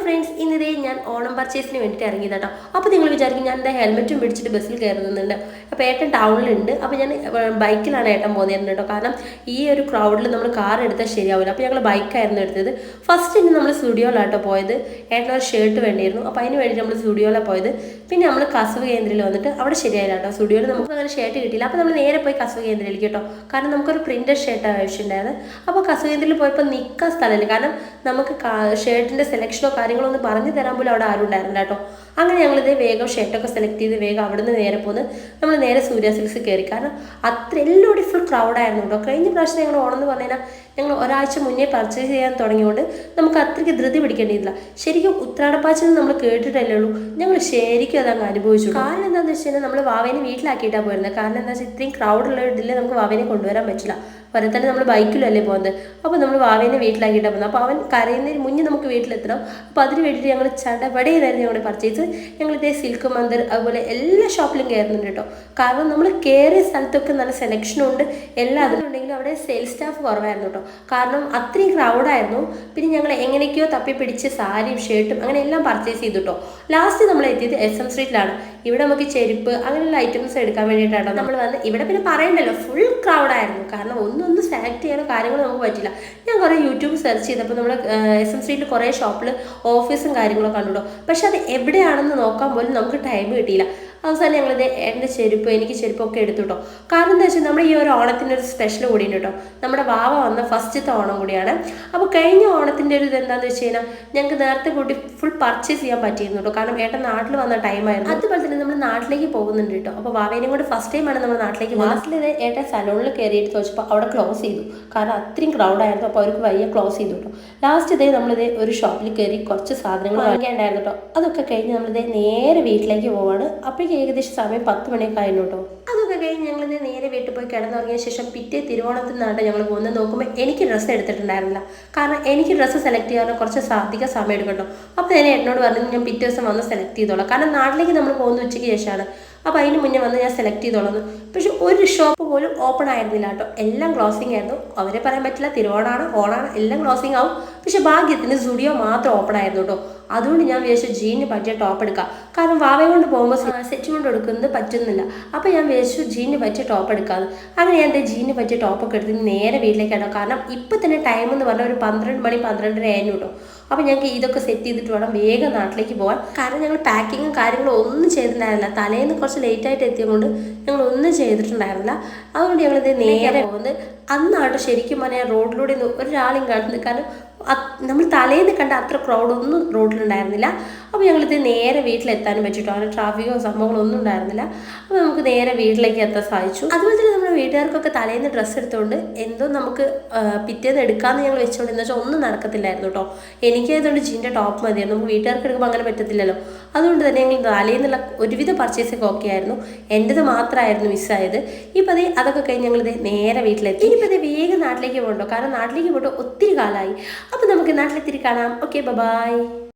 Friends, ഇന്നതേ ഞാൻ ഓണം പർച്ചേസിന് വേണ്ടിയിട്ട് ഇറങ്ങിയതാട്ടോ. അപ്പോൾ നിങ്ങൾ വിചാരിക്കും ഞാൻ എന്താ ഹെൽമെറ്റും പിടിച്ചിട്ട് ബസ്സിൽ കയറുന്നുണ്ട്. അപ്പോൾ ഏട്ടൻ ടൗണിലുണ്ട്. അപ്പോൾ ഞാൻ ബൈക്കിലാണ് ഏട്ടൻ പോകുന്നത് കേട്ടോ. കാരണം ഈ ഒരു ക്രൗഡിൽ നമ്മൾ കാർ എടുത്താൽ ശരിയാവില്ല. അപ്പോൾ ഞങ്ങൾ ബൈക്കായിരുന്നു എടുത്തത്. ഫസ്റ്റ് ഇനി നമ്മൾ സ്റ്റുഡിയോയിലാട്ടോ പോയത്. ഏട്ടൻ ഒരു ഷർട്ട് വേണ്ടിയിരുന്നു. അപ്പോൾ അതിന് വേണ്ടി നമ്മൾ സ്റ്റുഡിയോയിലാണ് പോയത്. പിന്നെ നമ്മൾ കസവ് കേന്ദ്രയിൽ വന്നിട്ട് അവിടെ ശരിയായില്ല കേട്ടോ. സ്റ്റുഡിയോയിൽ നമുക്ക് അങ്ങനെ ഷർട്ട് കിട്ടിയില്ല. അപ്പോൾ നമ്മൾ നേരെ പോയി കസവ് കേന്ദ്രയിലേക്ക് കേട്ടോ. കാരണം നമുക്കൊരു പ്രിന്റഡ് ഷർട്ട് ആവശ്യമുണ്ടായിരുന്നു. അപ്പോൾ കസവ് കേന്ദ്രയിൽ പോയപ്പോൾ നിൽക്കാൻ സ്ഥലമില്ല. കാരണം നമുക്ക് ഷർട്ടിൻ്റെ സെലക്ഷനോ കാര്യങ്ങളോ ഒന്നും പറഞ്ഞു തരാൻ പോലും അവിടെ ആരും ഉണ്ടായിരുന്നില്ല കേട്ടോ. അങ്ങനെ ഞങ്ങളിത് വേഗം ഷർട്ടൊക്കെ സെലക്ട് ചെയ്ത് വേഗം അവിടെ നിന്ന് നേരെ പോന്ന് നമ്മൾ നേരെ സൂര്യ സിൽക്സ് കയറി. കാരണം അത്ര എല്ലാവരും ഫുൾ ക്രൗഡായിരുന്നു കേട്ടോ. കഴിഞ്ഞ പ്രാവശ്യം ഞങ്ങൾ ഓണം എന്ന് പറഞ്ഞു കഴിഞ്ഞാൽ ഞങ്ങൾ ഒരാഴ്ച മുന്നേ പർച്ചേസ് ചെയ്യാൻ തുടങ്ങിയതുകൊണ്ട് നമുക്ക് അത്രയ്ക്ക് ധൃതി പിടിക്കേണ്ടിയില്ല. ശരിക്കും ഉത്രാടപ്പാച്ചിൽ നമ്മൾ കേട്ടിട്ടല്ലേ ഉള്ളൂ, ഞങ്ങൾ ശരിക്കും അതങ്ങ് അനുഭവിച്ചു. കാരണം എന്താണെന്ന് വെച്ച് കഴിഞ്ഞാൽ നമ്മൾ വാവേനെ വീട്ടിലാക്കിയിട്ടാണ് പോയിരുന്നത്. കാരണം എന്താ വെച്ചാൽ ഇത്രയും ക്രൗഡുള്ള ഇതിൽ നമുക്ക് വാവേനെ കൊണ്ടുവരാൻ പറ്റില്ല. തന്നെ നമ്മൾ ബൈക്കിലല്ലേ പോകുന്നത്. അപ്പോൾ നമ്മൾ വാവേനെ വീട്ടിലാക്കിയിട്ടാണ് പോകുന്നത്. അപ്പോൾ അവൻ കരയുന്നതിന് മുന്നേ നമുക്ക് വീട്ടിലെത്തണം. അപ്പോൾ അതിന് വേണ്ടിയിട്ട് ഞങ്ങൾ ചടപടയിലായിരുന്നു ഞങ്ങളുടെ പർച്ചേസ്. ഞങ്ങളിതേ സിൽക്ക് മന്ദിർ അതുപോലെ എല്ലാ ഷോപ്പിലും കയറുന്നുണ്ട് കേട്ടോ. കാരണം നമ്മൾ കയറിയ സ്ഥലത്തൊക്കെ നല്ല സെലക്ഷനും ഉണ്ട്. എല്ലാ അതിലുണ്ടെങ്കിലും അവിടെ സെയിൽസ് സ്റ്റാഫ് കുറവായിരുന്നു കേട്ടോ. കാരണം അത്രയും ക്രൗഡായിരുന്നു. പിന്നെ ഞങ്ങൾ എങ്ങനെയൊക്കെയോ തപ്പിപ്പിടിച്ച് സാരിയും ഷർട്ടും അങ്ങനെ എല്ലാം പർച്ചേസ് ചെയ്തു കേട്ടോ. ലാസ്റ്റ് നമ്മൾ എത്തിയത് SM സ്ട്രീറ്റിലാണ്. ഇവിടെ നമുക്ക് ചെരുപ്പ് അങ്ങനെയുള്ള ഐറ്റംസ് എടുക്കാൻ വേണ്ടിയിട്ടാണ് നമ്മൾ വന്ന്. ഇവിടെ പിന്നെ പറയണ്ടല്ലോ, ഫുൾ ക്രൗഡായിരുന്നു. കാരണം ഒന്നും സെലക്ട് ചെയ്യാനോ കാര്യങ്ങളോ നമുക്ക് പറ്റില്ല. ഞാൻ കുറേ യൂട്യൂബ് സെർച്ച് ചെയ്തപ്പോൾ നമ്മൾ SM സ്ട്രീറ്റിൽ കുറേ ഷോപ്പിൽ ഓഫീസും കാര്യങ്ങളൊക്കെ കണ്ടുട്ടോ. പക്ഷെ അത് എവിടെയാണെന്ന് നോക്കാൻ പോലും നമുക്ക് ടൈം കിട്ടിയില്ല. അവസാനം ഞങ്ങളിത് എൻ്റെ ചെരുപ്പ്, എനിക്ക് ചെരുപ്പൊക്കെ എടുത്തു കേട്ടോ. കാരണം എന്താ വെച്ചാൽ നമ്മുടെ ഈ ഒരു ഓണത്തിൻ്റെ ഒരു സ്പെഷ്യൽ കൂടിയുണ്ട് കേട്ടോ. നമ്മുടെ വാവ വന്ന ഫസ്റ്റത്തെ ഓണം കൂടിയാണ്. അപ്പോൾ കഴിഞ്ഞ ഓണത്തിൻ്റെ ഒരു ഇതെന്താണെന്ന് വെച്ച് കഴിഞ്ഞാൽ ഞങ്ങൾക്ക് നേരത്തെ കൂട്ടി ഫുൾ പർച്ചേസ് ചെയ്യാൻ പറ്റിയിരുന്നു കേട്ടോ. കാരണം ഏട്ടൻ നാട്ടിൽ വന്ന ടൈമായിരുന്നു. അതുപോലെ തന്നെ നമ്മൾ നാട്ടിലേക്ക് പോകുന്നുണ്ട് കേട്ടോ. അപ്പോൾ വാവേനെയും കൂടെ ഫസ്റ്റ് ടൈമാണ് നമ്മൾ നാട്ടിലേക്ക് പോകുന്നത്. ലാസ്റ്റിൽ ഏട്ടൻ സലൂണിൽ കയറിയിട്ട് ചോദിച്ചപ്പോൾ അവിടെ ക്ലോസ് ചെയ്തു. കാരണം അത്രയും ക്രൗഡായിരുന്നു. അപ്പോൾ അവർക്ക് വയ്യ ക്ലോസ് ചെയ്തു കേട്ടോ. ലാസ്റ്റ് ഇതേ നമ്മളിതേ ഒരു ഷോപ്പിൽ കയറി കുറച്ച് സാധനങ്ങൾ വാങ്ങിക്കാണ്ടായിരുന്നു കേട്ടോ. അതൊക്കെ കഴിഞ്ഞ് നമ്മളിതേ നേരെ വീട്ടിലേക്ക് പോവാണ്. അപ്പോഴേക്കും ഏകദേശം സമയം 10 മണിയൊക്കെ ആയിരുന്നു കേട്ടോ. അതൊക്കെ കഴിഞ്ഞ് ഞങ്ങളിത് നേരെ വീട്ടിൽ പോയി കിടന്നുറങ്ങിയ ശേഷം പിറ്റേ തിരുവോണത്തിൽ നിന്നാണ് ഞങ്ങൾ പോകുന്നത്. നോക്കുമ്പോൾ എനിക്ക് ഡ്രസ്സ് എടുത്തിട്ടുണ്ടായിരുന്നില്ല. കാരണം എനിക്ക് ഡ്രസ്സ് സെലക്ട് ചെയ്യാൻ കുറച്ച് അധികം സമയം എടുക്കട്ടോ. അപ്പോൾ ഞാൻ എന്നോട് പറഞ്ഞു ഞാൻ പിറ്റേ ദിവസം വന്ന് സെലക്ട് ചെയ്തോളാം. കാരണം നാട്ടിലേക്ക് നമ്മൾ പോകുന്ന ഉച്ചയ്ക്ക് ശേഷമാണ്. അപ്പോൾ അതിന് മുന്നേ വന്ന് ഞാൻ സെലക്ട് ചെയ്തോളാം. പക്ഷെ ഒരു ഷോപ്പ് പോലും ഓപ്പൺ ആയിരുന്നില്ല കേട്ടോ. എല്ലാം ക്ലോസിംഗ് ആയിരുന്നു. അവരെ പറയാൻ പറ്റില്ല, തിരുവോണാണ് ഓണാണ് എല്ലാം ക്ലോസിംഗ് ആവും. പക്ഷെ ഭാഗ്യത്തിന് സ്റ്റുഡിയോ മാത്രം ഓപ്പൺ ആയിരുന്നു കേട്ടോ. അതുകൊണ്ട് ഞാൻ വിചാരിച്ചു ജീനിന് പറ്റിയ ടോപ്പ് എടുക്കാം. കാരണം വാവയെ കൊണ്ട് പോകുമ്പോൾ സെറ്റ് കൊണ്ട് എടുക്കുന്നത് പറ്റുന്നില്ല. അപ്പോൾ ഞാൻ വിചാരിച്ചു ജീനിന് പറ്റിയ ടോപ്പ് എടുക്കാമെന്ന്. അങ്ങനെ ഞാൻ എൻ്റെ ജീനിന് പറ്റിയ ടോപ്പൊക്കെ എടുത്ത് നേരെ വീട്ടിലേക്കാണോ. കാരണം ഇപ്പം തന്നെ ടൈം എന്ന് പറഞ്ഞാൽ ഒരു 12 മണി 12:30 ആയിരുന്നു കേട്ടോ. അപ്പോൾ ഞങ്ങൾക്ക് ഇതൊക്കെ സെറ്റ് ചെയ്തിട്ട് വേണം വേഗം നാട്ടിലേക്ക് പോകാൻ. കാരണം ഞങ്ങൾ പാക്കിങ്ങും കാര്യങ്ങളും ഒന്നും ചെയ്തിട്ടുണ്ടായിരുന്നില്ല. തലേന്ന് കുറച്ച് ലേറ്റായിട്ട് എത്തിയതുകൊണ്ട് ഞങ്ങൾ ഒന്നും ചെയ്തിട്ടുണ്ടായിരുന്നില്ല. അതുകൊണ്ട് ഞങ്ങളിത് നേരെ പോകുന്നത്. അന്നാട്ടോ ശരിക്കും പറഞ്ഞാൽ റോഡിലൂടെ ഒരാളും കാണുന്നത്. കാരണം നമ്മൾ തലേന്ന് കണ്ട അത്ര ക്രൗഡൊന്നും റോഡിലുണ്ടായിരുന്നില്ല. അപ്പോൾ ഞങ്ങളിത് നേരെ വീട്ടിലെത്താനും പറ്റിട്ടോ. അങ്ങനെ ട്രാഫിക്കോ സംഭവങ്ങളോ ഒന്നും ഉണ്ടായിരുന്നില്ല. അപ്പോൾ നമുക്ക് നേരെ വീട്ടിലേക്ക് എത്താൻ സാധിച്ചു. അതുപോലെ തന്നെ നമ്മുടെ വീട്ടുകാർക്കൊക്കെ തലേന്ന് ഡ്രസ്സ് എടുത്തുകൊണ്ട് എന്തോ നമുക്ക് പിറ്റേന്ന് എടുക്കാമെന്ന് ഞങ്ങൾ വെച്ചുകൊണ്ട് എന്ന് വെച്ചാൽ ഒന്നും നടക്കത്തില്ലായിരുന്നു കേട്ടോ. എനിക്കായതുകൊണ്ട് ജീൻ്റെ ടോപ്പ് മതിയായിരുന്നു. നമുക്ക് വീട്ടുകാർക്ക് എടുക്കുമ്പോൾ അങ്ങനെ പറ്റത്തില്ലല്ലോ. അതുകൊണ്ട് തന്നെ ഞങ്ങൾ തലേന്നുള്ള ഒരുവിധ പർച്ചേസൊക്കെ ഓക്കെ ആയിരുന്നു. എൻ്റെത് മാത്രമായിരുന്നു മിസ്സായത്. ഇപ്പോൾ അതൊക്കെ കഴിഞ്ഞ് ഞങ്ങളിത് നേരെ വീട്ടിലെത്തി. ഇനിയിപ്പോൾ വേഗം നാട്ടിലേക്ക് പോകണ്ടോ. കാരണം നാട്ടിലേക്ക് പോയിട്ട് ഒത്തിരി കാലമായി. അപ്പോൾ നമുക്ക് നാട്ടിലെത്തിരി കാണാം. Okay, by.